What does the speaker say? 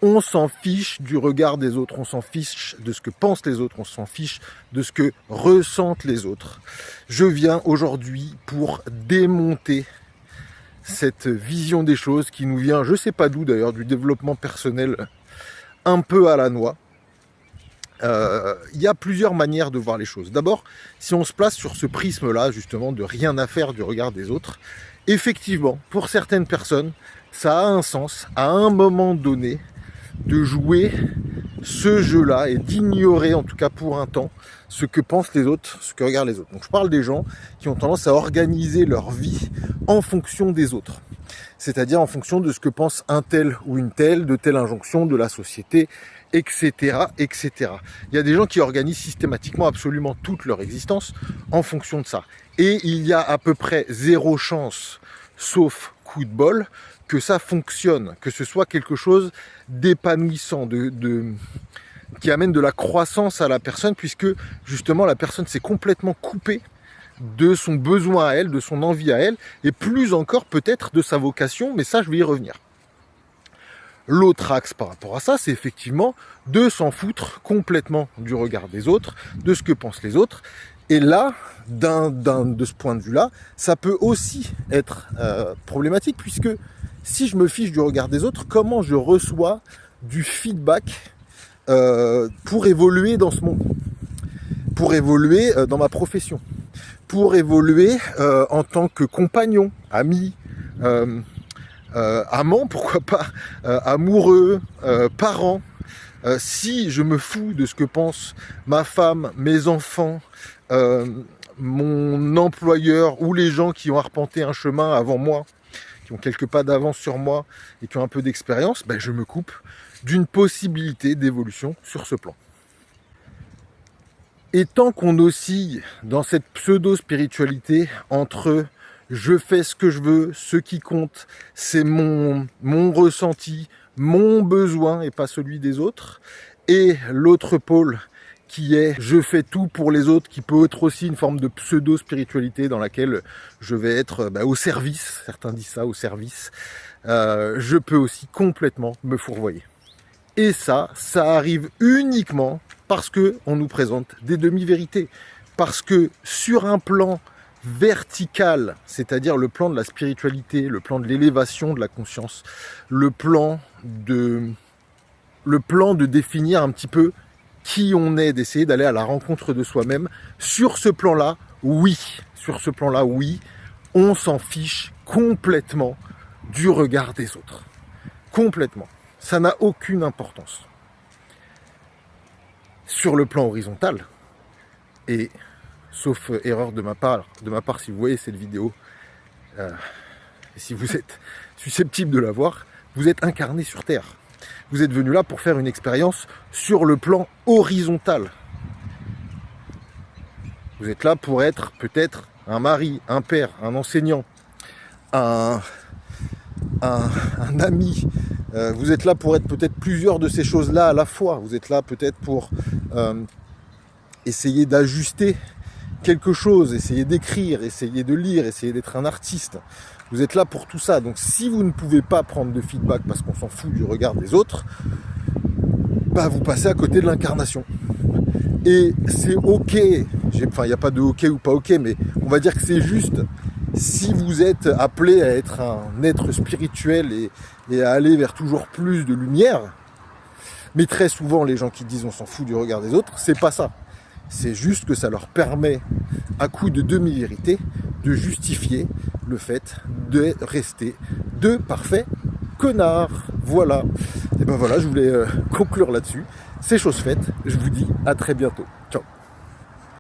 On s'en fiche du regard des autres, on s'en fiche de ce que pensent les autres, on s'en fiche de ce que ressentent les autres. Je viens aujourd'hui pour démonter cette vision des choses qui nous vient, je sais pas d'où d'ailleurs, du développement personnel un peu à la noix. Il y a plusieurs manières de voir les choses. D'abord, si on se place sur ce prisme-là, justement, de rien à faire du regard des autres, effectivement, pour certaines personnes, ça a un sens, à un moment donné, de jouer ce jeu-là et d'ignorer, en tout cas pour un temps, ce que pensent les autres, ce que regardent les autres. Donc je parle des gens qui ont tendance à organiser leur vie en fonction des autres. C'est-à-dire en fonction de ce que pense un tel ou une telle, de telle injonction, de la société, etc., etc. Il y a des gens qui organisent systématiquement absolument toute leur existence en fonction de ça. Et il y a à peu près zéro chance, sauf coup de bol, que ça fonctionne, que ce soit quelque chose d'épanouissant, qui amène de la croissance à la personne, puisque justement la personne s'est complètement coupée de son besoin à elle, de son envie à elle, et plus encore peut-être de sa vocation, mais ça je vais y revenir. L'autre axe par rapport à ça, c'est effectivement de s'en foutre complètement du regard des autres, de ce que pensent les autres. Et là, de ce point de vue-là, ça peut aussi être problématique, puisque si je me fiche du regard des autres, comment je reçois du feedback pour évoluer dans ce monde, pour évoluer dans ma profession, pour évoluer en tant que compagnon, ami, amant, pourquoi pas, amoureux, parent. Si je me fous de ce que pense ma femme, mes enfants, mon employeur ou les gens qui ont arpenté un chemin avant moi, qui ont quelques pas d'avance sur moi et qui ont un peu d'expérience, ben je me coupe d'une possibilité d'évolution sur ce plan. Et tant qu'on oscille dans cette pseudo-spiritualité entre je fais ce que je veux, ce qui compte, c'est mon ressenti, mon besoin et pas celui des autres, et l'autre pôle qui est je fais tout pour les autres, qui peut être aussi une forme de pseudo-spiritualité dans laquelle je vais être au service, certains disent ça, au service, je peux aussi complètement me fourvoyer. Et ça arrive uniquement parce qu'on nous présente des demi-vérités. Parce que sur un plan vertical, c'est-à-dire le plan de la spiritualité, le plan de l'élévation de la conscience, le plan de définir un petit peu qui on est, d'essayer d'aller à la rencontre de soi-même, sur ce plan-là, oui, on s'en fiche complètement du regard des autres. Complètement. Ça n'a aucune importance. Sur le plan horizontal, et sauf erreur de ma part, si vous voyez cette vidéo, et si vous êtes susceptible de la voir, vous êtes incarné sur Terre. Vous êtes venu là pour faire une expérience sur le plan horizontal. Vous êtes là pour être peut-être un mari, un père, un enseignant, un ami. Vous êtes là pour être peut-être plusieurs de ces choses-là à la fois. Vous êtes là peut-être pour essayer d'ajuster quelque chose, essayer d'écrire, essayer de lire, essayer d'être un artiste. Vous êtes là pour tout ça. Donc si vous ne pouvez pas prendre de feedback parce qu'on s'en fout du regard des autres, bah vous passez à côté de l'incarnation. Et c'est ok, il n'y a pas de ok ou pas ok, mais on va dire que c'est juste si vous êtes appelé à être un être spirituel et à aller vers toujours plus de lumière. Mais très souvent, les gens qui disent on s'en fout du regard des autres, c'est pas ça. C'est juste que ça leur permet, à coup de demi-vérité, de justifier le fait de rester de parfaits connards. Voilà. Et ben voilà, je voulais conclure là-dessus. C'est chose faite. Je vous dis à très bientôt.